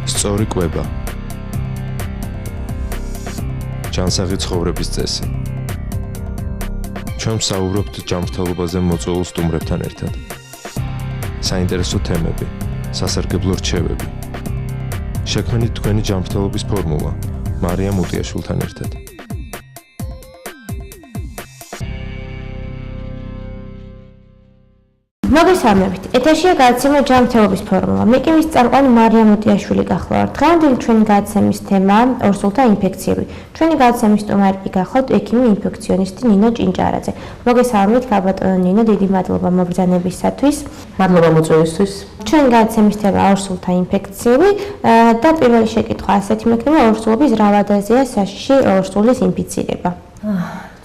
სწორი კვება. ჯანსაღი ცხოვრების წესი. ჩვენ ვსაუბრობთ ჯანმრთელობაზე მოწვეულ სტუმრებთან ერთად. საინტერესო თემები, სასარგებლო რჩევები. შექმნით თქვენი ჯანმრთელობის ფორმულა, მარიამ უტიაშვილთან ერთად. მოგესალმებით. ეთერშია გადაცემა ჯანმრთელობის ფორმულა. მე კი მის წამყვანი მარიამ უტიაშვილი გახლავართ. დღევანდელი ჩვენი გადაცემის თემაა ორსულთა ინფექციები. ჩვენი გადაცემის სტუმარი კი გახლავთ ექიმი ინფექციონისტი ნინო ჭინჭარაძე. მოგესალმებით, გაბატონო ნინო, დიდი მადლობა მობრძანებისათვის. მადლობა მოწვევისთვის. ჩვენი გადაცემის თემა ორსულთა ინფექციები და პირველი შეკითხვა ასეთი მექნება, ორსულობის რა ვადაზეა საშიში ორსულის ინფიცირება?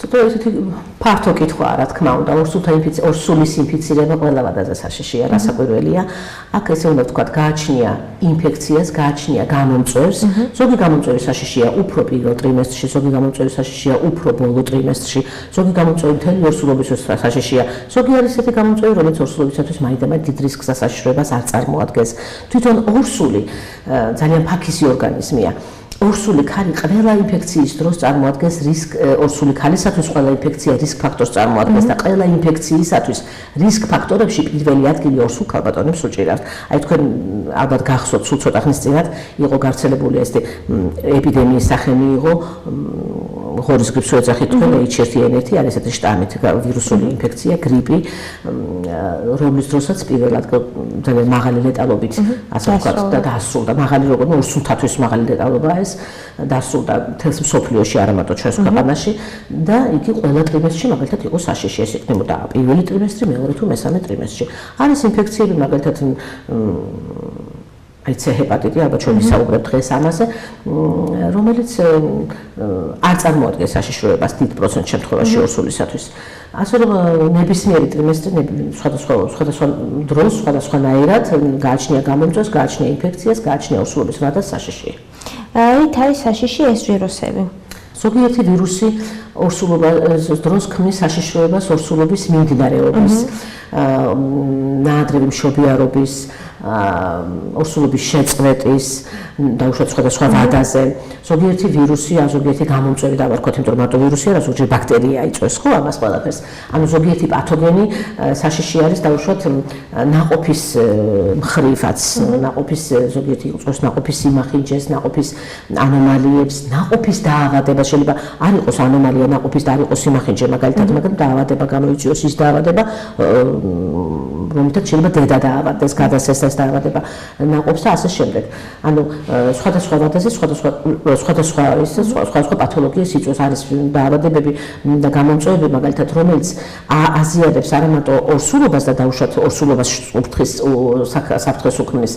ცოტა ისეთი ფართო კითხვაა, რა თქმა უნდა, ორსულის ინფიცირება ყველა ვადაზე საშიშია, რასაკვირველია. აქ ესე უნდა ვთქვათ, გააჩნია ინფექციას, გააჩნია გამომწვევს. ზოგი გამომწვევი საშიშია უფრო პირველ ტრიმესტრში, ზოგი გამომწვევი საშიშია უფრო ბოლო ტრიმესტრში, ზოგი გამომწვევი მთელი ორსულობის საშიშია. ზოგი არის ესეთი გამომწვევი, რომელიც ორსულობისათვის მაინდა-მაინც დიდ რისკს და საშიშროებას არ წარმოადგენს. თვითონ ორსული ძალიან ფაქისი ორგანიზმია. ორსული ქალი ყველა ინფექციის დროს წარმოადგენს ორსული ქალისათვის ყველა ინფექცია რისკ ფაქტორს წარმოადგენს და ყველა ინფექციისათვის რისკ ფაქტორებში პირველი ადგილი ორსულ ქალბატონებს უჭირავს. აი თქვენ ალბათ გახსოვთ, სულ ცოტა ხნის წინათ იყო გავრცელებული ეს ეპიდემიის სახელი იყო ღორის გრიპს ეძახით თქვენ H1N1 არის ესეთი შტამით ვირუსული ინფექცია, გრიპი, რომლის დროსაც პირველად ძალიან მაღალი ლეტალობით ასე ვთქვათ და დასრულდა. მაღალი როგორ ორსულთათვის მაღალი ლეტალობაა ეს დასრულდა მთელს მსოფლიოში, არა მარტო ჩვენს ქვეყანაში და იგი ყველა ტრიმესტრში მაგალითად იყო საშიში, ეს იქნებოდა პირველი ტრიმესტრი, მეორე თუ მესამე ტრიმესტრში. არის ინფექციები მაგალითად აი C ჰეპატიტი, ალბათ ჩვენ ვისაუბრებთ დღეს ამაზე, რომელიც არ წარმოადგენს საშიშროებას დიდ პროცენტ შემთხვევაში ორსულისათვის. ასე რომ ნებისმიერი ტრიმესტრი სხვადასხვა დროს, სხვადასხვანაირად გააჩნია გამომწვევს, გააჩნია ინფექციას, გააჩნია ორსულობის ვადას საშიშია. რით არის საშიში ეს ვირუსები? ზოგიერთი ვირუსი ორსულობის დროს ქმნის საშიშროებას ორსულობის მიმდინარეობის, ნაადრევი მშობიარობის, ორსულობის შეწყვეტის, დაუშვათ სხვადასხვა ვადაზე. ზოგიერთი ვირუსი, ზოგიერთი გამომწვევი დავარქვათ, იმიტომ რომ მარტო ვირუსი არა, ზოგჯერ ბაქტერია იწვევს ხო ამას ყველაფერს. ანუ ზოგიერთი პათოგენი საშიში არის დაუშვათ ნაყოფის მხრივაც, ნაყოფის ზოგიერთი იწვევს ნაყოფის სიმახინჯეს, ნაყოფის ანომალიებს, ნაყოფის დაავადება, შეიძლება არ იყოს ანომალია ნაყოფის და არ იყოს სიმახინჯე, მაგალითად, მაგრამ დაავადება გამოიწვიოს ის დაავადება, რომელთაც შეიძლება დედა დაავადდეს, გადასცეს დაავადება ნაყოფს და ასე შემდეგ. ანუ სხვადასხვა ვადაზე სხვადასხვა პათოლოგიას იწვევს, არის დაავადებები და გამომწვევები, მაგალითად, რომელიც აზიადებს არა მარტო ორსულობას და დაუშვათ ორსულობას საფრთხეს უქმნის,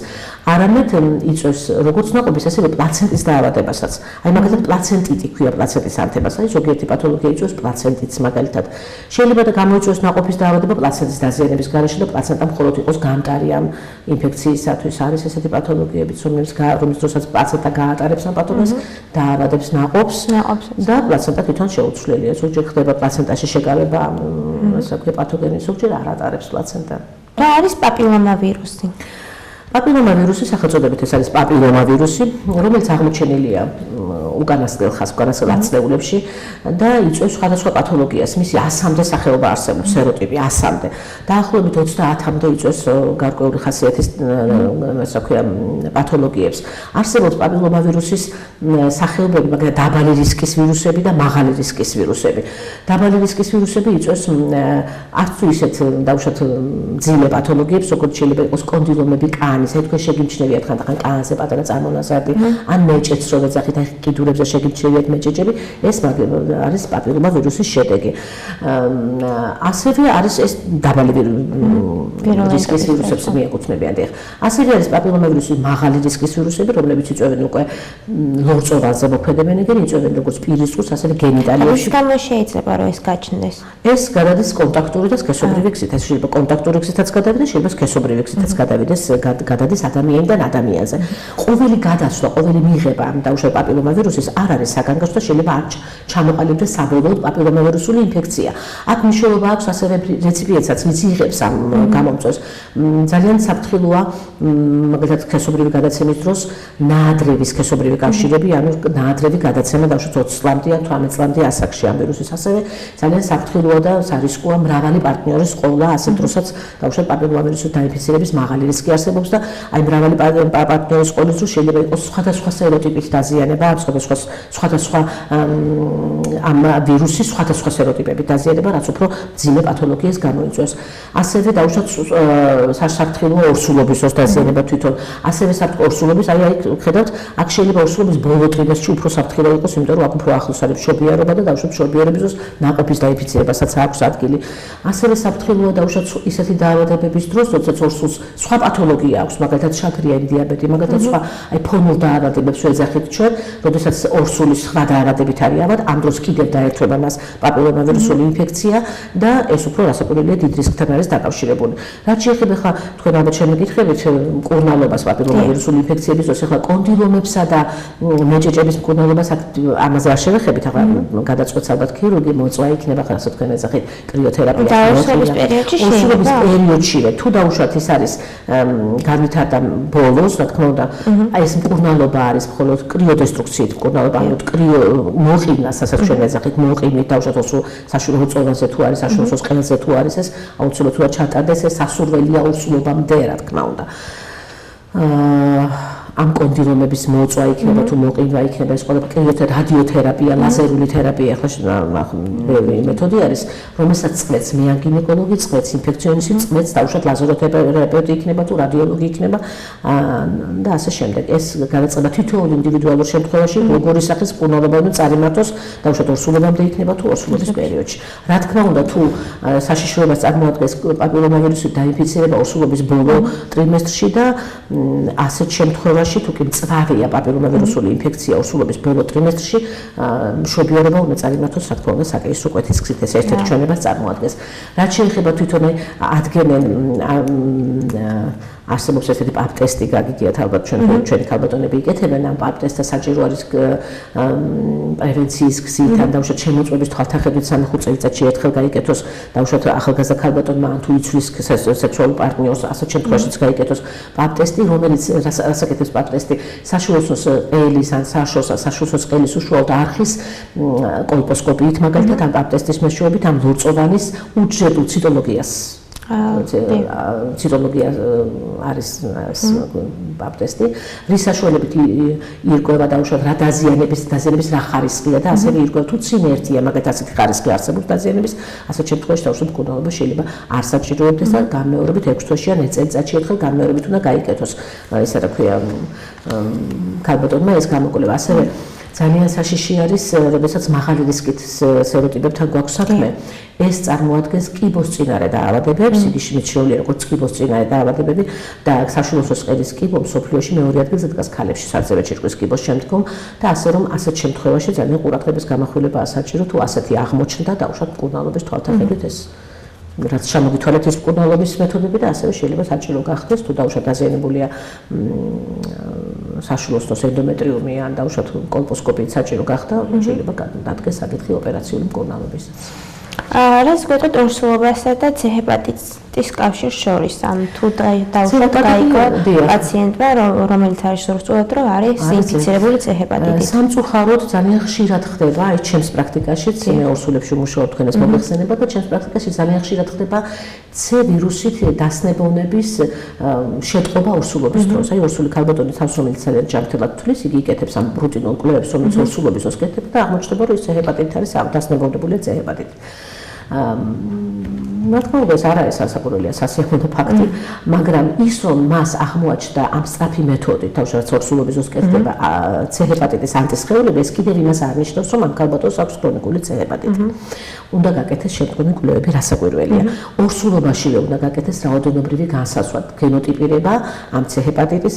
არამედ იწვევს როგორც ნაყოფის, ასევე პლაცენტის დაავადებასაც. აი მაგალითად პლაცენტიტი ქვია პლაცენტის ანთებას, აი ზოგიერთი პათოლოგია იწვევს პლაცენტიტს მაგალითად. შეიძლება და გამოიწვევს ნაყოფის დაავადება პლაცენტის დაზიანების გარეშე და პლაცენტა მხოლოდ იყოს გამტარი ამ ინფექციისათვის. არის ესეთი პათოლოგიებიც, რომლის დროსაც პლაცენტა გაატარებს ამ პათოგენს, დაავადებს ნაყოფს და პლაცენტა თვითონ შეუცვლელია. ზოგჯერ ხდება პლაცენტაში შეკავება ასე ვთქვათ პათოგენი, ზოგჯერ არ ატარებს პლაცენტა. რა არის პაპილომავირუსი? პაპილომავირუსი სახელწოდებით ეს არის პაპილომავირუსი, რომელიც აღმოჩენილია უკანასკნელ ათწლეულებში და იწვევს სხვადასხვა პათოლოგიას. მისი 100-მდე სახეობა არსებობს, სეროტიპი 100-მდე. დაახლოებით 30-მდე იწვევს გარკვეული ხასიათის ასე ვქვათ პათოლოგიებს. არსებობს პაპილომავირუსის სახეობები, მაგრამ დაბალი რისკის ვირუსები და მაღალი რისკის ვირუსები. დაბალი რისკის ვირუსები იწვევს არც თუ ისეთ დაუშვათ მძიმე პათოლოგიებს, როგორც შეიძლება იყოს კონდილომები კანის, აი თქვენ შეგიმჩნევიათ ხანდახან კანზე პატარა წარმონაზარდი, ან მეჭეც რო ეძახით, აი კიდურებზე შეგიმჩნევიათ მეჭეჭები, ეს არის პაპილომავირუსის შედეგი. ასევე არის ეს დაბალი რისკის ვირუსებს მიეკუთვნებიან. ასევე არის პაპილომავირუსის მაღალი რისკის ვირუსები, რომლებიც იწვევენ უკვე ლორწოვანზე მოქმედებენ, იწვევენ როგორც პირის წყურს, ასევე გენიტალიებში. ის გამო შეიძლება რომ ეს გაჩნდეს. ეს გადადის კონტაქტური და სქესობრივი გზით. ეს შეიძლება კონტაქტური გზითაც გადავიდეს, შეიძლება სქესობრივი გზითაც გადადის ადამიანიდან ადამიანზე. ყოველი გადასვლა, ყოველი მიღება ამ დაუშვათ პაპილომავირუსის ვირუსის არ არის საგანგაშო და შეიძლება არ ჩამოყალიბდეს საბოლოოდ პაპილომავირუსული ინფექცია. აქ მნიშვნელობა აქვს ასევე რეციპიენტსაც, ვინც იღებს ამ გამომწვევს. ძალიან საფრთხილოა მაგალითად სქესობრივი გადაცემის დროს ნაადრევის სქესობრივი კავშირები, ანუ ნაადრევი გადაცემა დაუშვათ 20 წლამდე ან 18 წლამდე ასაკში ამ ვირუსის. ასევე ძალიან საფრთხილოა და სარისკოა მრავალი პარტნიორის ყოლა, ასეთ დროსაც დაუშვათ პაპილომავირუსით დაინფიცირების მაღალი რისკი არსებობს და აი მრავალი პარტნიორის ყოლის დროს შეიძლება იყოს სხვადასხვა სეროტიპით დაზიანება, სხვადასხვა ამ ვირუსის სხვადასხვა სეროტიპებით დაზიანება, რაც უფრო მძიმე პათოლოგიას გამოიწვევს. ასევე დაუშვათ საფრთხილოა ორსულობის დაზიანება თვითონ. ასევე ორსულობის, აი ხედავთ, აქ შეიძლება ორსულობის ბოლო ტრიმესტრში უფრო საფრთხილო იყოს, იმიტომ რომ აქ უფრო ახლოს არის მშობიარობა და დაუშვათ მშობიარობის დროს ნაყოფის დაინფიცირებასაც აქვს ადგილი. ასევე საფრთხილოა დაუშვათ ისეთი დაავადებების დროს, როდესაც ორსულს სხვა პათოლოგია აქვს, მაგალითად შაქრიანი დიაბეტი, მაგალითად სხვა აი ფორმულ დაავადებებს ვეძახით ჩვენ, როდესაც ორსულის სხვა დაავადებით არის ავად, ამ დროს კიდევ დაერთვება მას პაპილომავირუსული ინფექცია და ეს უფრო რასაკვირველია დიდ რისკთან არის დაკავშირებული. რაც შეეხება ხა თქვენ ალბათ შემოგითხებით მკურნალობას პაპილომავირუსული ინფექციების დროს, ახლა კონდილომებსა და მეჭეჭების მკურნალობას ამაზე არ შევეხებით, ახლა გადაწყვეტს ალბათ ქირურგი, მოწვა იქნება, ხა ასე თქვენ ეძახით კრიოთერაპია. ორსულობის პერიოდშივე თუ დაუშვათ ის არის განვითარდა ბოლოს, რა თქმა უნდა, აი ეს მკურნალობა არის მხოლოდ კრიოდესტრუქციით მკურნალობა, ანუ მოყინას, ასე ჩვენ ეძახით, მოყინით დაუშვათ საშუალო წონაზე თუ არის, საშუალო ყელზე თუ არის ეს, აუცილებლად თუ ჩატარდეს ეს სასურველია ორსულობამდე, რა თქმა უნდა. ამ კონდილომების მოწვა იქნება თუ მოყინვა იქნება, ეს ყველა რადიოთერაპია, ლაზერული თერაპია, ახლა ბევრი მეთოდი არის, რომელსაც წყვეტს მე ან გინეკოლოგი, წყვეტს ინფექციონისტი, წყვეტს დაუშვათ ლაზეროთერაპევტი იქნება თუ რადიოლოგი იქნება და ასე შემდეგ. ეს გადაწყება თითოეულ ინდივიდუალურ შემთხვევაში, როგორი სახის მკურნალობა უნდა წარიმართოს, დაუშვათ ორსულობამდე იქნება თუ ორსულობის პერიოდში. რა თქმა უნდა, თუ საშიშროებას წარმოადგენს პაპილომავირუსით დაინფიცირება ორსულობის ბოლო ტრიმესტრში და ასეთ შემთხვევაში თუ კი მწვავეა პაპილომავირუსული ინფექცია ორსულობის ბოლო ტრიმესტრში, მშობიარობა უნდა წარიმართოს, რა თქმა უნდა, საკეისრო კვეთის გზით, ეს ერთ-ერთ ჩვენებას წარმოადგენს. რაც შეეხება თვითონ ადგენენ არსებობს ესეთი პაპ ტესტი, გაგიგიათ ალბათ ჩვენი ქალბატონები იკეთებენ ამ პაპ ტესტს და საჭირო არის პრევენციის გზით, ან დაუშვათ შემოწმების თვალთახედვით 3-5 წელიწადში ერთხელ გაიკეთოს, დაუშვათ ახალგაზრდა ქალბატონმა ან თუ იცვლის სექსუალურ პარტნიორს, ასეთ შემთხვევაშიც გაიკეთოს პაპ ტესტი, რომელიც რასაკეთებს პაპ ტესტი საშუალოს ყელის ან საშუალოს ყელის უშუალოდ არხის კოლპოსკოპიით, მაგალითად ამ პაპ ტესტის მეშვეობით ამ ლორწოვანის უჯრედულ ციტოლოგიას ციტოლოგია არის პაპ ტესტი, რის საშუალებით ირკვევა დაუშვათ რა დაზიანების რა ხარისხია და ასევე ირკვევა თუ წინ ერთია, მაგათ ასეთი ხარისხი არსებობს დაზიანების, ასეთ შემთხვევაში დაუშვათ მკურნალობა შეიძლება არ საჭიროებდეს და განმეორებით 6 თვეში ან 1 წელიწადში ერთხელ განმეორებით უნდა გაიკეთოს. ისა რა ქვია ქალბატონმა ეს გამოკვლევა. ასევე ძალიან საშიში არის, როდესაც მაღალი რისკით სეროტიპებთან გვაქვს საქმე. ეს წარმოადგენს კიბოსწინარე დაავადებებს, იგი შემიძლია როგორც კიბოსწინარე დაავადებები და საშუალო სყელის კიბო მსოფლიოში მეორე ადგილზე დგას ქალებში სარძევე ჩირკვის კიბოს შემდგომ და ასე რომ ასეთ შემთხვევაში ძალიან ყურადღების გამახვილებაა საჭირო, თუ ასეთი აღმოჩნდა დაუშვათ მკურნალობის თვალთახედვით ეს რაც შემოგითვალეთ ეს მკურნალობის მეთოდები და ასევე შეიძლება საჭირო გახდეს, თუ დაუშვათ დაზიანებულია საშუალო ენდომეტრიუმი ან დაუშვათ კოლპოსკოპიით საჭირო გახდა, შეიძლება დადგეს საკითხი ოპერაციული მკურნალობისაც. რას გვეტყვით ორსულობასა და C-ჰეპატიტის კავშირს შორის, ან თუ დაუშვათ გაიგო პაციენტმა, რომელიც არის ორსულად, რომ არის ინფიცირებული C-ჰეპატიტით. სამწუხაროდ ძალიან ხშირად ხდება, აი ჩემს პრაქტიკაშიც, მე ორსულებში ვმუშაობ, თქვენ ეს მოგეხსენება და ჩემს პრაქტიკაში ძალიან ხშირად ხდება C ვირუსით დასნებოვნების შეტყობა ორსულობის დროს. აი ორსული ქალბატონი თავს რომელიც ძალიან ჯანმრთელად თვლის, იგი იკეთებს ამ რუტინულ კვლევებს, რომელიც ორსულობის დროს კეთდება და აღმოჩნდება, რომ ის C-ჰეპატიტით არის დასნებოვნებულია C-ჰეპატიტით. რა თქმა უნდა, ეს არ არის სასაკვირველია, სასიამოვნო ფაქტი, მაგრამ ის რომ მას აღმოაჩნდა ამ სწრაფი მეთოდით, თავშეც ორსულობის დროს კეთდება C-ჰეპატიტის ანტისხეულები, ეს კიდევ იმას არნიშნავს, რომ ამ ქალბატონს აქვს ქრონიკული C-ჰეპატიტი. უნდა გაკეთდეს შემდგომი კვლევები, რასაკვირველია. ორსულობაშივე უნდა გაკეთდეს რაოდენობრივი განსაზღვრა, გენოტიპირება ამ C-ჰეპატიტის,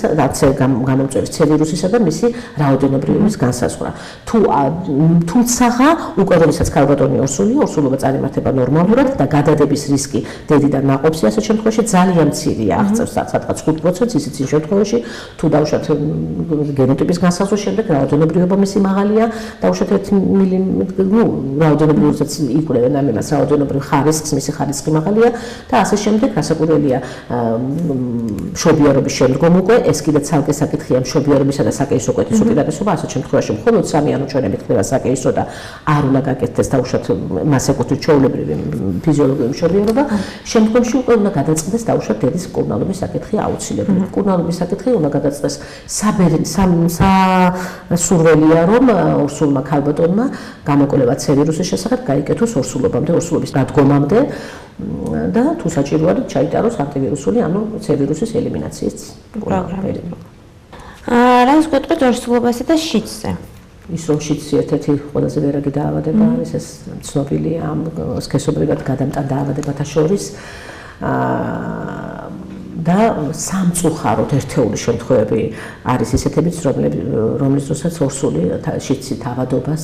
გამომწვევის C ვირუსისა და მისი რაოდენობრივების განსაზღვრა. თუმცა უკვე როდესაც ქალბატონი ორსულობა წარიმართება ნორმალურად და გადადების მიღების რისკი დედიდან ნაყოფსი, ასეთ შემთხვევაში ძალიან მცირეა, აღწევს სადღაც 5%-ს, ისიც იმ შემთხვევაში, თუ დავუშვათ გენოტიპის განსაზღვრის შემდეგ რაოდენობრივობა მისი მაღალია, დავუშვათ 1 რაოდენობრივობაც იკვლევენ ამას, რაოდენობრივ ხარისხს, მისი ხარისხი მაღალია და ასე შემდეგ, რასაკვირველია, მშობიარობის შემდგომ უკვე ეს კიდე ცალკე საკითხია მშობიარობისა და საკეისრო კვეთის უპირატესობა, ასეთ შემთხვევაში მხოლოდ 3 ანუ ჩვენებით ხდება საკეისრო და არ უნდა გაკეთდეს დავუშვათ მას ეკუთვნის ჩვეულებრივი ფიზიოლოგიური მშობიარობა, შემდგომში უკვე უნდა გადაწყდეს დავუშვათ დედის მკურნალობის საკითხი აუცილებლად. მკურნალობის საკითხი უნდა გადაწყდეს სასურველია, რომ ორსულმა ქალბატონმა გამოკვლევა C ვირუსის შესახებ გაიკეთოს ორსულობამდე, ორსულობის დადგომამდე და თუ საჭიროა ჩაიტაროს ანტივირუსული, ანუ C ვირუსის ელიმინაციის პროგრამა. რას გვეტყვით ორსულობასა და შიდსზე? ის რომ შიდსი ერთ-ერთი ყველაზე ვერაგი დაავადება არის, ეს ცნობილია ამ სქესობრივად გადამტან დაავადებათა შორის. და სამწუხაროდ ერთეული შემთხვევები არის ისეთებიც, რომლის დროსაც ორსული შიდსი თავადობას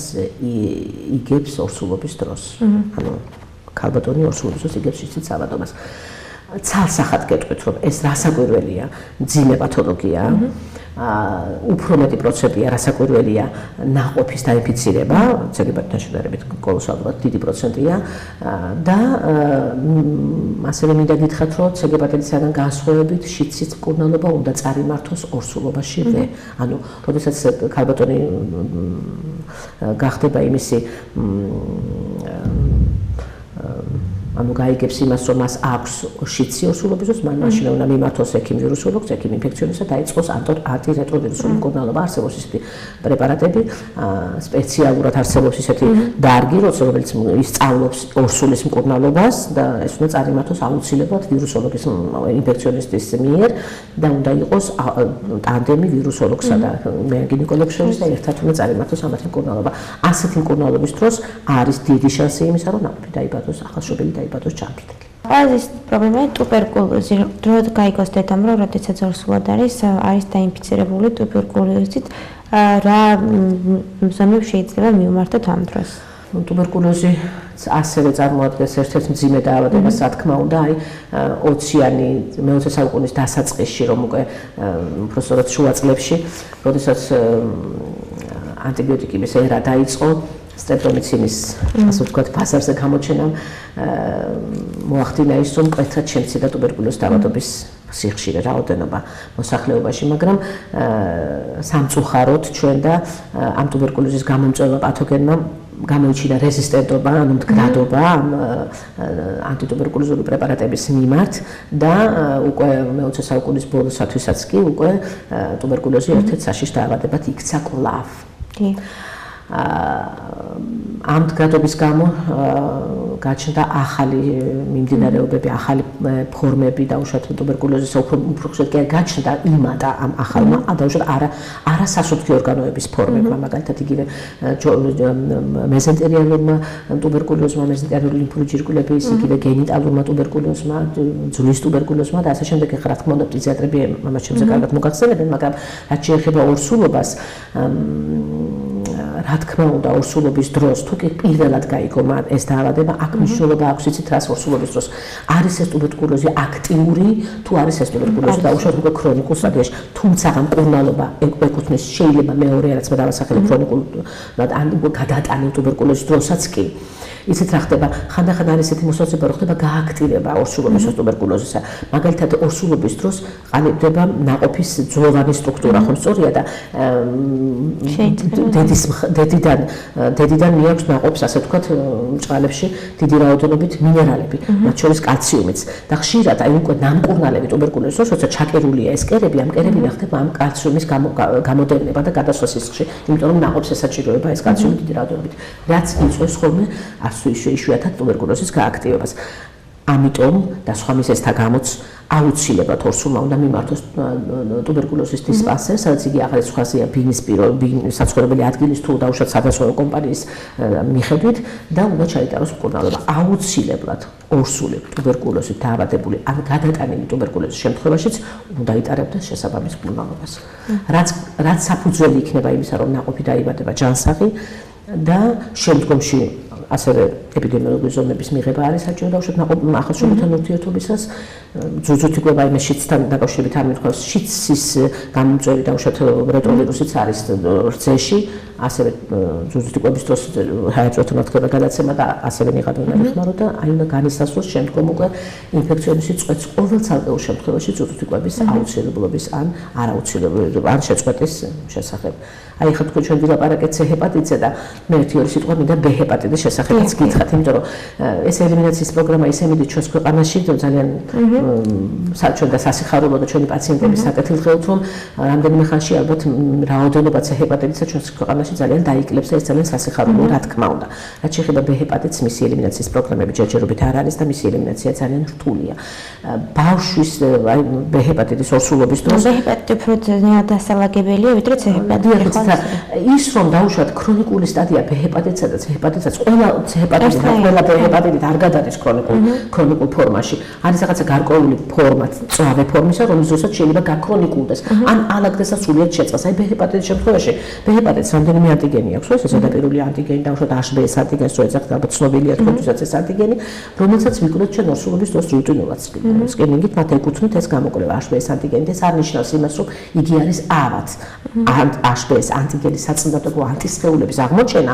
იგებს ორსულობის დროს. ანუ ქალბატონი ორსულობის დროს იგებს შიდსის თავადობას. ცალსახად გეტყვით, რომ ეს რასაკვირველია, მძიმე პათოლოგია. უფრო მეტი პროცენტია რასაკვირველია ნაყოფის დაინფიცირება, ცელებთან შედარებით კოლოსალურად დიდი პროცენტია და ასევე მინდა გითხრათ, რომ ცელებათისგან განსხვავებით შიდსის მკურნალობა უნდა წარიმართოს ორსულობაშივე. ანუ, როდესაც ქალბატონი გახდება იმისი ანუ გაიგებს იმას, რომ მას აქვს შიდსი ორსულობის დროს, მაშინ უნდა მიმართოს ექიმ ვირუსოლოგს, ექიმ ინფექციონისტს და დაიწყოს ანტირეტროვირუსული მკურნალობა. არსებობს ისეთი პრეპარატები, სპეციალურად არსებობს ისეთი დარგი, რომელიც ისწავლობს ორსულის მკურნალობას და ეს უნდა წარიმართოს აუცილებლად ვირუსოლოგის ინფექციონისტის მიერ და უნდა იყოს ტანდემი ვირუსოლოგსა და გინეკოლოგს შორის და ერთად უნდა წარიმართოს ამათი მკურნალობა. ასეთი მკურნალობის დროს არის დიდი შანსი იმისა, რომ ნაყოფი დაიბადოს, ახალშობილი დაიბადოს ჩამფრთელი. ყველაზე პრობლემაა ტუბერკულოზი. დროდ გაიგოს დედამ, რომ როდესაც ორსულად არის დაინფიცირებული ტუბერკულოზით, რა მიზანები შეიძლება მიუმართოთ ამ დროს? ტუბერკულოზი ასევე წარმოადგენს ერთ-ერთ მძიმე დაავადებას, რა თქმა უნდა, 20-იანი მე-20 საუკუნის დასაწყისში, რომ უკვე უბრალოდ შუა წლებში, როდესაც ანტიბიოტიკების ერა დაიწყო, სტრეპტომიცინის, ასე ვთქვათ, ბაზარზე გამოჩენამ მოახდინა ის, რომ მკვეთრად შემცირდა ტუბერკულოზის დაავადების სიხშირე, რაოდენობა მოსახლეობაში, მაგრამ სამწუხაროდ ჩვენ და ამ ტუბერკულოზის გამომწვევ პათოგენმა გამოიჩინა რეზისტენტობა, ანუ მდგრადობა ამ ანტიტუბერკულოზური პრეპარატების მიმართ და უკვე მე-20 საუკუნის ბოლოსათვისაც კი უკვე ტუბერკულოზი ერთ-ერთ საშიშ დაავადებად იქცა კვლავ. ამ მდგრადობის გამო გაჩნდა ახალი მიმდინარეობები, ახალი ფორმები, დაუშვათ ტუბერკულოზის უფრო ხშირად გაჩნდა იმატა ამ ახალმა, დაუშვათ არასასუთხი ორგანოების ფორმებმა, მაგალითად იგივე მეზენტერიალურმა ტუბერკულოზმა, მეზენტერიული ლიმფური ჯირკვლების, იგივე გენიტალურმა ტუბერკულოზმა, ძვლის ტუბერკულოზმა და ასე შემდეგ. რა თქმა უნდა, ფიზიატრები ამას შემზე კარგად მოგახსენებენ, მაგრამ რაც შეეხება ორსულობას, რა თქმა უნდა, ორსულობის დროს თუ კი პირველად გაიგო ეს დაავადება, აქ მნიშვნელობა აქვს იცით რას ორსულობის დროს. არის ეს ტუბერკულოზი აქტიური, თუ არის ეს ტუბერკულოზი დაუშვათ უკვე ქრონიკულ სტადიაში, თუმცა მკურნალობა ეკუთვნის შეიძლება მეორე რაც მე დავასახელე ქრონიკულად ან გადატანილ ტუბერკულოზის დროსაც კი. იცით რა ხდება, ხანდახან არის ესეთი მოსაზრება, რომ ხდება გააქტივება ორსულობის ტუბერკულოზისა. მაგალითად, ორსულობის დროს ყალიბდება ნაყოფის ძვლოვანი სტრუქტურა, ხო სწორია და დედიდან მიაქვს ნაყოფს, ასე ვთქვათ, მჭყალებში დიდი რაოდენობით მინერალები, მათ შორის კალციუმიც. და ხშირად აი უკვე ნამკურნალები ტუბერკულოზის დროს, როცა ჩაკერულია ეს კერები, ამ კერებიდან ხდება ამ კალციუმის გამოდევნება და გადასვლა სისხლში, იმიტომ რომ ნაყოფს ესაჭიროება ეს კალციუმი დიდი რაოდენობით, რაც იწვევს ხოლმე იშვიათად ტუბერკულოზის გააქტივებას. ამიტომ და სხვა მიზეზთა გამოც აუცილებლად ორსულმა უნდა მიმართოს ტუბერკულოზის დისპანსერს, სადაც იგი ახალი სხვაზეა ბინის საცხოვრებელი ადგილის თუ დაუშვათ სადაზღვევო კომპანიის მიხედვით და უნდა ჩაიტაროს მკურნალობა. აუცილებლად ორსული ტუბერკულოზით დაავადებული ან გადატანილი ტუბერკულოზის შემთხვევაშიც უნდა იტარებდეს შესაბამის მკურნალობას. რაც საფუძველი იქნება იმისა, რომ ნაყოფი დაიბადება ჯანსაღი და შემდგომში ასევე ეპიდემიოლოგიური ზონების მიღება არის საჭირო და უშუალოდ ახალშობილთან ურთიერთობისას ძუძუთი კვება იმის შიცთან დაკავშირებით არ მithქვას შიცის გამომწვევი და უშუალოდ რეტროვირუსიც არის რძეში ასევე ძუძუთი კვების დროს საერთოდ მოხდება გადაცემა და ასევე ნიღაბი უნდა ეხმარო და აი უნდა განისაზღვროს შემდგომ უკვე ინფექციონისტი წვეთს ყოველ ცალკეულ შემთხვევაში ძუძუთი კვების აუცილებლობის ან არააუცილებლობის ან შეწყვეტის შესახებ. აი ხა თქვენ ჩვენ ვილაპარაკეთ C ჰეპატიტზე და მე ერთი ორი სიტყვა მინდა B ჰეპატიტის შესახებაც გითხრათ, იმიტომ რომ ეს ელიმინაციის პროგრამა ისე მიდით ჩვენს ქვეყანაში ძალიან საჩვენ და სასიხარულო და ჩვენი პაციენტების საკეთილდღეოდ რომ რამდენიმე ხანში ალბათ რაოდენობა C ჰეპატიტისა ჩვენს ქვეყანაში ძალიან დაიკლებს და ეს ძალიან სასიხარულოა რა თქმა უნდა. რაც შეეხება B ჰეპატიტს მისი ელიმინაციის პროგრამები ჯერჯერობით არ არის და მისი ელიმინაცია ძალიან რთულია. ბავშვის აი B ჰეპატიტის ორსულობის დროს B ჰეპატიტი უფრო ძალიან დასალაგებელია ვიდრე C ჰეპატიტი. ის რომ დაუშვათ ქრონიკული სტადია B ჰეპატიტსა და C ჰეპატიტსაც ყველა C ჰეპატიტი და ყველა B ჰეპატიტი არ გადადის ქრონიკულ ფორმაში. არის რაღაცა გარკვეული ფორმა, წვავე ფორმისა, რომლის დროსაც შეიძლება გაქრონიკულდეს. ან ალაგდეს და სულიად შეწყდეს. აი B ჰეპატიტის შემთხვევაში B ჰეპატიტს რამდენიმე ანტიგენი აქვს, ეს ზედაპირული ანტიგენი დაუშვათ HbS ანტიგენს, რო ეძახთ ალბათ ცნობილია თქვენთვისაც ეს ანტიგენი, რომელსაც ვიკვლევთ ჩვენ ორსულობის დროს რუტინულად სკრინინგით, მათ ეკუთვნით ეს გამოკვლევა HbS ანტიგენი და ეს არ ნიშნავს იმას, რომ იგი არის ავად. HbS ანტიგენის საწინააღმდეგო ანტისხეულების აღმოჩენა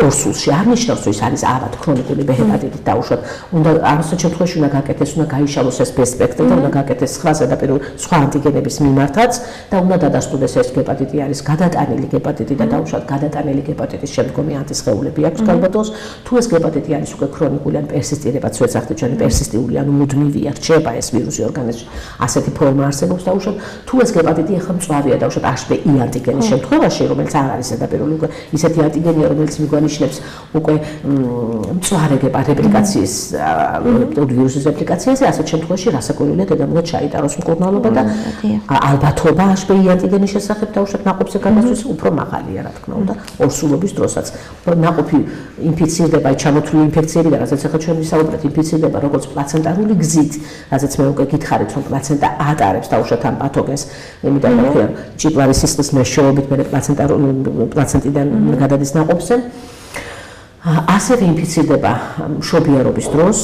ორსულში არ ნიშნავს, რომ ის არის ავად ქრონიკული B ჰეპატიტით დაუშვათ. უნდა ამასთან შემთხვევაში უნდა გაკეთდეს, უნდა გაიშალოს ეს B სპექტრი და უნდა გაკეთდეს სხვა ზედაპირული სხვა ანტიგენების მიმართაც და უნდა დადასტურდეს ეს ჰეპატიტი არის გადატანილი ჰეპატიტი და დაუშვათ გადატანილი ჰეპატიტის შემდგომი ანტისხეულები აქვს გალბატონს. თუ ეს ჰეპატიტი არის უკვე ქრონიკული ან პერსისტირებაც ვეძახთ ჩვენი პერსისტიული ან მუდმივია რჩება ეს ვირუსი ორგანიზმში ასეთი ფორმა არსებობს დაუშვათ. თუ ეს ჰეპატიტი ახლა მწვავეა დაუშვათ HbE ანტიგენის შემთხვევაში რომელიც არ არის ზედაპირული უკვე ისეთი ანტიგენია რომელიც მიგვანიშნებს უკვე მწვარე რეპლიკაციის ვირუსის რეპლიკაციაზე ასეთ შემთხვევაში რასაკვირველია დედამიწა ჩაიტაროს მკურნალობა და ალბათობა HbE ანტიგენის შესახებ დაუშვათ ნაყოფზე გადასვლის უფრო მაღალია რა თქმა უნდა ორსულობის დროსაც ნაყოფი ინფიცირდება ჩამოთვლილი ინფექციები და რასაც ახლა ჩვენ ვისაუბრეთ ინფიცირდება როგორც პლაცენტარული გზით რასაც მე უკვე გითხარით რომ პლაცენტა ატარებს დაუშვათ ამ პათოგენს იმიტომ რომ ჭიპლარის სისხლის მეშვეობით მე პლაცენტიდან გადადის ნაყოფზე ასევე ინფიცირდება მშობიარობის დროს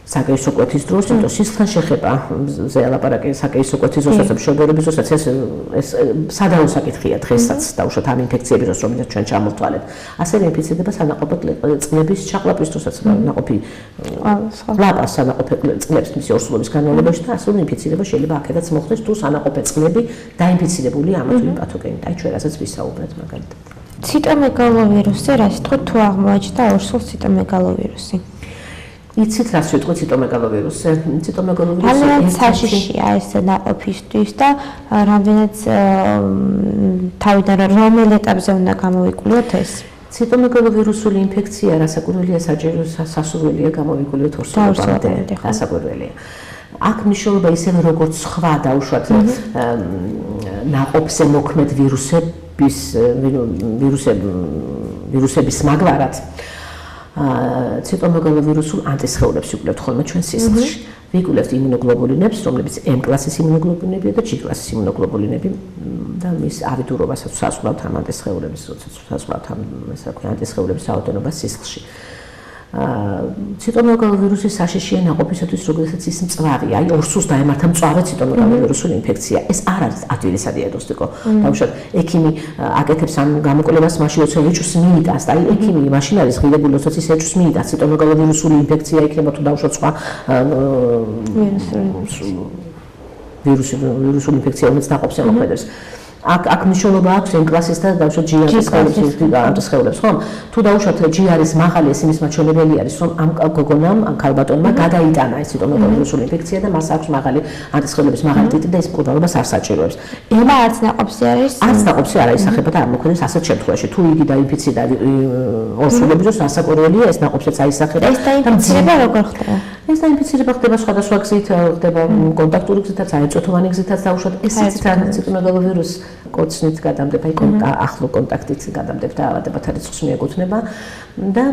საკეისრო კვეთის დროს, იმიტომ სისხლთან შეხება ზე ლაპარაკი საკეისრო კვეთის დროსაც მშობიარობის დროსაც ეს სადავო საკითხია დღესაც დაუშვათ ამ ინფექციების დროს რომელიც ჩვენ ჩამოვთვალეთ. ასევე ინფიცირდება სანაყოფე წყლების ჩაყლაპის დროსაც ნაყოფი ლაპას სანაყოფე წყლებს მისი ორსულობის განმავლობაში და ასევე ინფიცირება შეიძლება აქედაც მოხდეს თუ სანაყოფე წყლები დაინფიცირებულია ამა თუ იმ პათოგენით. აი ჩვენ რასაც ვისაუბრეთ მაგალითად. ციტომეგალოვირუსზე რა სიტყვით თუ აღმოაჩნდა ორსულს ციტომეგალოვირუსი? იცით რას ვიტყვი ციტომეგალოვირუსზე? ციტომეგალოვირუსი რამდენად საშიშია ეს ნაყოფისთვის და რამდენად თავიდან რომელ ეტაპზე უნდა გამოვიკვლიოთ ეს? ციტომეგალოვირუსული ინფექცია რასაკვირველია საჭირო სასურველია გამოვიკვლიოთ ორსულობამდე. რასაკვირველია. აქ მნიშვნელობა ისევე როგორც სხვა დაუშვათ ნაყოფზე მოქმედ ვირუსების მაგალითად ციტომეგალოვირუსულ ანტისხეულებს ვიკვლევთ ხოლმე ჩვენ სისხლში. ვიკვლევთ იმუნოგლობულინებს, რომლებიც M კლასის იმუნოგლობულინებია და G კლასის იმუნოგლობულინები და მის ავიდურობასაც სასწავლავთ ამ ანტისხეულების, როდესაც სასწავლავთ ამ ესე ვქვი ანტისხეულების რაოდენობას სისხლში. ციტომეგალოვირუსის საშიშია ნაყოფისათვის, როდესაც ის მწვავეა, აი ორსულს დაემართა მწვავე ციტომეგალოვირუსული ინფექცია. ეს არ არის ადვილი სადიაგნოსტიკო. დაუშვათ, ექიმი აკეთებს ამ გამოკვლევას, მაშინ როცა ეჭვს მიიტანს, და აი ექიმი მაშინ არის ღირებული, როდესაც ის ეჭვს მიიტანს, ციტომეგალოვირუსული ინფექცია იქნება თუ დაუშვათ სხვა ვირუსული ინფექცია, რომელიც ნაყოფს ემოქმედებს. აქ მნიშვნელობა აქვს M კლასის და დაუშვათ G ანტისხეულებს, ხო? თუ დაუშვათ G არის მაღალი, ეს იმის მაჩვენებელი არის, რომ ამ გოგონამ, ამ ქალბატონმა გადაიტანა ეს ციტომეგალოვირუსული ინფექცია და მას აქვს მაღალი ანტისხეულების მაღალი ტიტრი და ეს მკურნალობას არ საჭიროებს. ეხლა არც ნაყოფზე არის? არც ნაყოფზე არ აისახება და არ მოქმედებს ასეთ შემთხვევაში. თუ იგი დაინფიცირდა ორსულობის დროს რასაკვირველია, ეს ნაყოფზეც აისახება. ეს დაინფიცირება როგორ ხდება? ეს დაინფიცირება ხდება სხვადასხვა გზით, ხდება კონტაქტური გზითაც, აეწოთოვანი გზითაც დაუშვათ. ესეც ციტომეგალოვირუს კოცნით გადამდება, ახლო კონტაქტით გადამდება და ავადებათა რიცხვს მიეკუთვნება და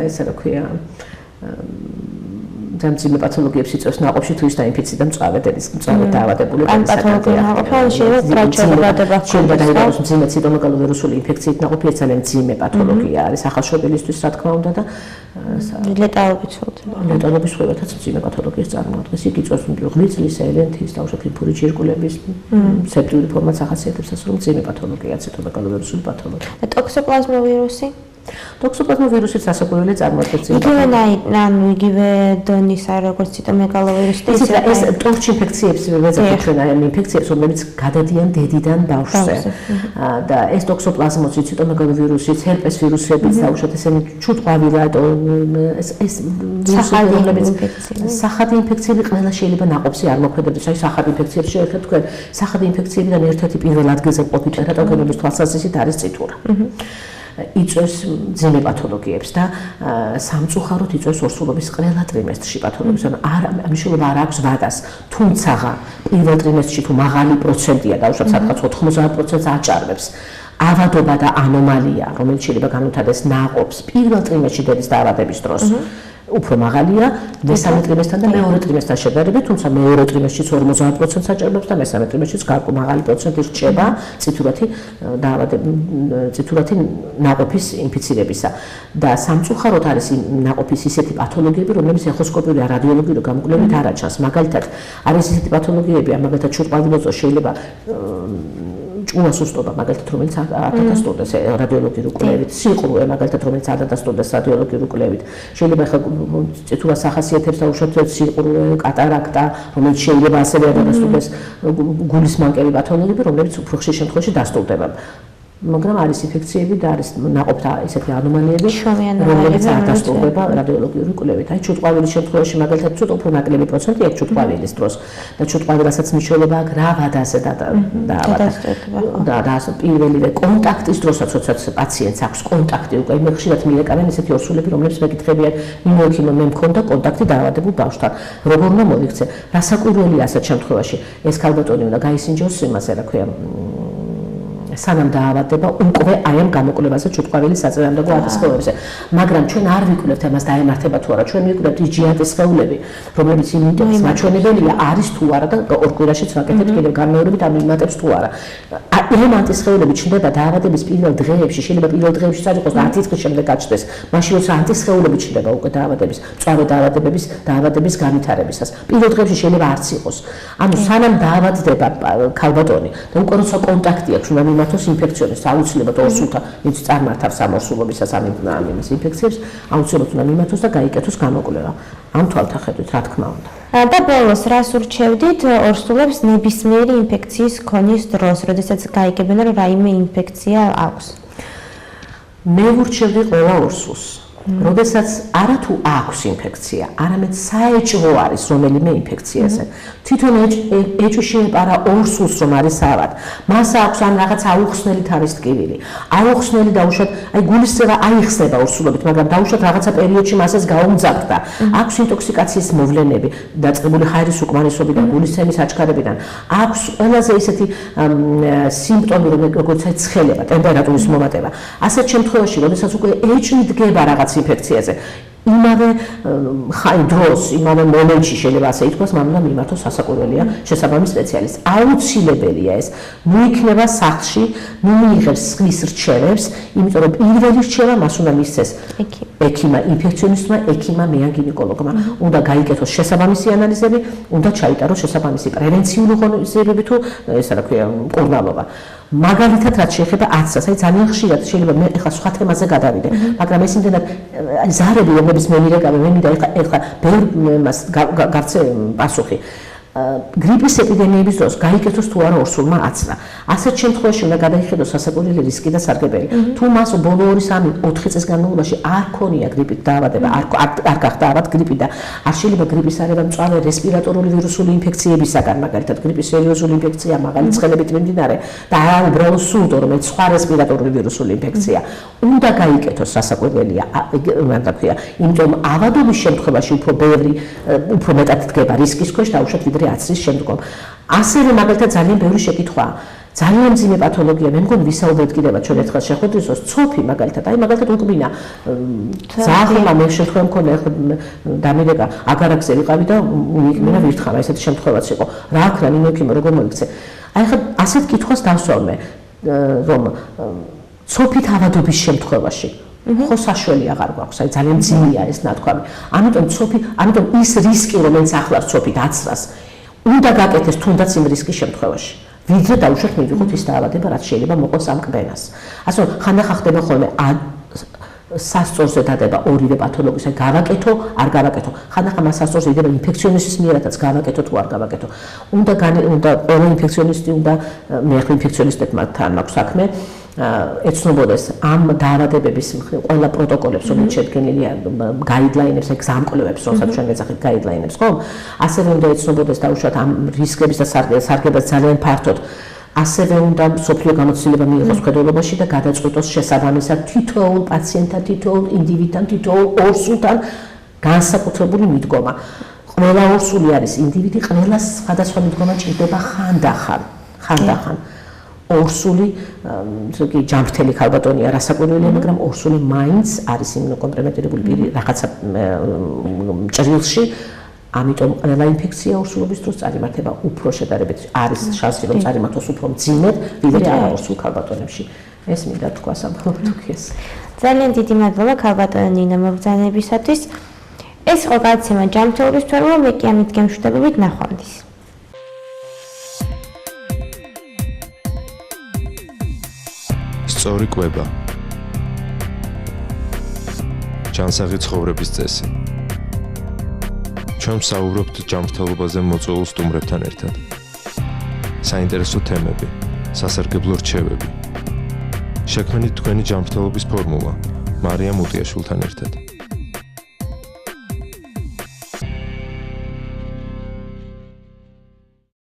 ესე რა ქვია მძიმე პათოლოგიებს იწვევს ნაყოფში თუ ის დაინფიცირდა მწვავე დედის მწვავე დაავადებული პათოლოგიური ნაყოფი შეიძლება დაიბადოს მძიმე ციტომეგალოვირუსული ინფექციით ნაყოფი ძალიან მძიმე პათოლოგია არის ახალშობილისთვის რა თქმა უნდა და ლეტალობის ხდება. ლეტალობის ხდებათაც მძიმე პათოლოგიას წარმოადგენს. იგი იწვევს ღვიძლის, ელენთის, დაუშვათ ლიმფური ჯირკვლების სეპტიური ფორმაც ახასიათებს ასე რომ მძიმე პათოლოგია ციტომეგალოვირუსული პათოლოგია. ტოქსოპლაზმოვირუსი ტოქსოპლაზმოვირუსიც ასაკურველი წარმოადგენს. იგივე დონისა როგორც ციტომეგალოვირუსი და ეს ტორჩ ინფექციებს ვეძებთ ჩვენ აი ამ ინფექციებს რომლებიც გადადიან დედიდან ბავშვზე და ეს ტოქსოპლაზმოზი ციტომეგალოვირუსი ჰერპეს ვირუსებიც დაუშვათ ესენი ჩუტყვავილა ეს ვირუსები რომლებიც სახადი ინფექციები ყველა შეიძლება ნაყოფში არ მოქმედებს აი სახადი ინფექციებს შევეხეთ თქვენ სახადი ინფექციებიდან ერთ-ერთი პირველ ადგილზე ყოფილი პათოგენების თვალსაზრისით არის წითურა იწვევს მძიმე პათოლოგიებს და სამწუხაროდ იწვევს ორსულობის ყველა ტრიმესტრში პათოლოგიებს. ანუ მნიშვნელობა არ აქვს ვადას, თუმცა პირველ ტრიმესტრში თუ მაღალი პროცენტია, დაუშვათ სადღაც 90%-ს აჭარბებს. ავადობა და ანომალია, რომელიც შეიძლება განუთავდეს ნაყოფს პირველ ტრიმესტრში დედის დაავადების დროს. უფრო მაღალია მესამე ტრიმესტრთან და მეორე ტრიმესტრთან შედარებით, თუმცა მეორე ტრიმესტრშიც 50%-ს აჭარბებს და მესამე ტრიმესტრშიც გარკვეულ მაღალი პროცენტი რჩება წითურათი ნაყოფის ინფიცირებისა. და სამწუხაროდ არის ნაყოფის ისეთი პათოლოგიები, რომლებიც ეხოსკოპიური ან რადიოლოგიური გამკვლევით არ აჩანს. მაგალითად, არის ისეთი პათოლოგიები, მაგალითად ჩუტყვალილოზო შეიძლება ჭუნას უსტობა მაგალითად რომელიც არ დადასტურდეს რადიოლოგიურ კვლევით, სიყრუე მაგალითად რომელიც არ დადასტურდეს რადიოლოგიურ კვლევით. შეიძლება ახლა წითურას ახასიათებს დაუშვათ სიყრუე, კატარაქტა, რომელიც შეიძლება ასევე არ დადასტურდეს გულის მანკელი პათოლოგიები, რომლებიც უფრო ხშირ შემთხვევაში დასტურდება. მაგრამ არის ინფექციები და არის ნაყოფთა ისეთი ანომალიები, რომლებიც არ დასტურდება რადიოლოგიური კვლევით. აი ჩუტყვალილის შემთხვევაში მაგალითად ცოტა უფრო ნაკლები პროცენტი აქვს ჩუტყვალილის დროს და ჩუტყვალისაც მნიშვნელობა აქვს რა ვადაზე და პირველივე კონტაქტის დროსაც როდესაც პაციენტს აქვს კონტაქტი უკვე მე ხშირად მიერეკავენ ისეთი ორსულები, რომლებიც მეკითხებიან ნინო ექიმო მე მქონდა კონტაქტი დაავადებულ ბავშვთან. როგორ უნდა მოიქცე? რასაკვირველია ასეთ შემთხვევაში ეს ქალბატონი უნდა გაისინჯოს იმაზე რა ქვია სანამ დაავადდება უკვე აი ამ გამოკვლევაზე ჩუტყვალილის საწინააღმდეგო ათასხეულებზე. მაგრამ ჩვენ არ ვიკვლევთ ამას დაემართება თუ არა. ჩვენ ვიკვლევთ იჯიატის სხეულები, რომლებიც იმუნიტეტის მაჩვენებელია არის თუ არა და ორ კვირაშიც ვაკეთებთ კიდევ განმეორებით ამ იმატებს თუ არა. ამ ანტისხეულები ჩნდება დაავადების პირველ დღეებში, შეიძლება პირველ დღეებში არ იყოს და 10 დღის შემდეგ გაჩნდეს. მაშინ როცა ანტისხეულები ჩნდება უკვე დაავადების, მწვავე დაავადების განვითარებისას. პირველ დღეებში შეიძლება არც იყოს. ანუ სანამ დაავადდება ქალბატონი და უკვე როცა კონტაქტი აქვს უნდა მიმართოს ინფექციონისტს, აუცილებლად ორსულთან, ვინც წარმართავს ამ ორსულობისას ამ ინფექციებს, აუცილებლად უნდა მიმართოს და გაიკეთოს გამოკვლევა. ამ თვალთახედვით, რა თქმა უნდა. და ბოლოს რას ურჩევდით ორსულებს ნებისმიერი ინფექციის ქონის დროს, როდესაც გაიგებენ რომ რაიმე ინფექცია აქვს? მე ვურჩევდი ყველა ორსულს. როდესაც არათუ აქვს ინფექცია, არამედ საეჭვო არის რომელიმე ინფექციაზე. თვითონ ეჭვი შეეპარა ორსულს რომ არის ავად. მას აქვს ან რაღაც აუხსნელი თავის ტკივილი. აუხსნელი დაუშვათ, აი გულისწევა აიხსნება ორსულობით, მაგრამ დაუშვათ რაღაცა პერიოდში მასეს გაუმძაფრდა. აქვს ინტოქსიკაციის მოვლენები, დაწყებული ხაერის უკმარისობიდან, გულისცემის აჩქარებიდან. აქვს ყველაზე ისეთი სიმპტომი, როგორც აი ცხელება, ტემპერატურის მომატება. ასეთ შემთხვევაში, როდესაც უკვე ეჭვი დგება რაღაც ინფექციაზე. იმავე დროს, იმავე მომენტში შეიძლება ასე ითქვას, მან უნდა მიმართოს სასაკვირველია შესაბამის სპეციალისტს. აუცილებელია ეს. ნუ იქნება სახლში, ნუ მიიღებს სხვის რჩევებს, იმიტომ რომ პირველი რჩევა მას უნდა მისცეს ექიმა, ინფექციონისტმა, ექიმა, მეან გინეკოლოგმა. უნდა გაიკეთოს შესაბამისი ანალიზები, უნდა ჩაიტაროს შესაბამისი პრევენციული ღონისძიებები თუ ესა რა ქვია, მკურნალობა. მაგალითად რაც შეეხება აცას, აი ძალიან ხშირად შეიძლება მე ახლა სხვა თემაზე გადავიდე, მაგრამ ეს იმდენად ზარები რომლებიც მე მირეკავენ, მე მინდა ახლა ბევრ მას გავცე პასუხი. გრიპის ეპიდემიების დროს გაიკეთოს თუ არა ორსულმა აცრა. ასეთ შემთხვევაში უნდა გადაიხედოს სასაკვირველი რისკი და სარგებელი. თუ მას ბოლო 2-3-4 წლის განმავლობაში არ ქონია გრიპით დაავადება, არ გახდა ავად გრიპი და არ შეიძლება გრიპის არევა მწვავე რესპირატორული ვირუსული ინფექციებისაგან, მაგალითად გრიპის სერიოზული ინფექცია, მაღალი ცხელებით მიმდინარე და არა უბრალოდ სუდო, რომელიც სხვა რესპირატორული ვირუსული ინფექცია. უნდა გაიკეთოს სასაკვირველია, რა ქვია, იმიტომ ავადობის შემთხვევაში უფრო მეტად დგება რისკის ქვეშ დაუშვათ ვიდრე აცრის შემდგომ. ასევე მაგალითად ძალიან ბევრი შეკითხვაა. ძალიან მძიმე პათოლოგია, მე მგონი ვისაუბრეთ კიდევაც ჩვენ ერთხელ შეხვედრისას, ცოფი მაგალითად, მაგალითად უკბინა. ზაღმა მე შემთხვევა მქონდა ახლა დამირეკა აგარაკზე ვიყავი და უიკმინა ვირთხარა, ესეთი შემთხვევაც იყო. რა აქნა ნინო კიმო როგორ მოიქცე? ახლა ასეთ კითხვას დავსვამე, რომ ცოფით ავადობის შემთხვევაში ხო საშველი აღარ გვაქვს, აი ძალიან ძიმეა ეს ნათქვამი. ამიტომ ის რისკი, რომელიც ახლავს ცოფით აცრას, უნდა გაკეთდეს თუნდაც იმ რისკის შემთხვევაში. ვიდრე დაუშვათ მივიღოთ ის დაავადება, რაც შეიძლება მოყოს ამ კბენას. ასე რომ ხანდახან ხდება ხოლმე სასწორზე დადება ორივე პათოლოგიის, აი გავაკეთო, არ გავაკეთო. ხანდახან მას სასწორზე იდება ინფექციონისტის მიერადაც გავაკეთო თუ არ გავაკეთო. უნდა ყველა ინფექციონისტი უნდა მე ახლა ინფექციონისტებთან მაქვს საქმე. ეცნობოდეს ამ დაავადებების ყველა პროტოკოლებს, რომელიც შედგენილია გაიდლაინებს, ეგ გზამკვლევებს, რომელსაც ჩვენ ვეძახით გაიდლაინებს, ხო? ასევე უნდა ეცნობოდეს დაუშვათ ამ რისკების და სარგებლობას ძალიან ფართოდ. ასევე უნდა სოფლიო გამოცდილება მიიღოს მხედველობაში და გადაწყვიტოს შესაბამისად თითოეულ პაციენტთან, თითოეულ ინდივიდთან, თითოეულ ორსულთან განსაკუთრებული მიდგომა. ყველა ორსული არის ინდივიდი, ყველა სხვადასხვა მიდგომა ჭირდება ხანდახან. ორსული, ზოგი ჯანმრთელი ქალბატონია რასაკვირველია, მაგრამ ორსული მაინც არის იმუნოკომპრომეტირებული პირი რაღაცა ჭრილში. ამიტომ ყველა ინფექცია ორსულობის დროს წარიმართება უფრო შედარებით არის შანსი რომ წარიმართოს უფრო მძიმედ, ვიდრე არაორსულ ქალბატონებში. ეს მინდა თქვა საბოლოოდ ეს. ძალიან დიდი მადლობა ქალბატონო ნინო მობრძანებისათვის. ეს იყო გადაცემა ჯანმრთელობის ფორმულა, მე კი ამით გემშვიდობებით ნახვამდის. სწორი კვება. ჯანსაღი ცხოვრების წესი. ჩვენ ვსაუბრობთ ჯანმრთელობაზე მოწვეულ სტუმრებთან ერთად. საინტერესო თემები, სასარგებლო რჩევები. შექმნით თქვენი ჯანმრთელობის ფორმულა, მარიამ უტიაშვილთან ერთად.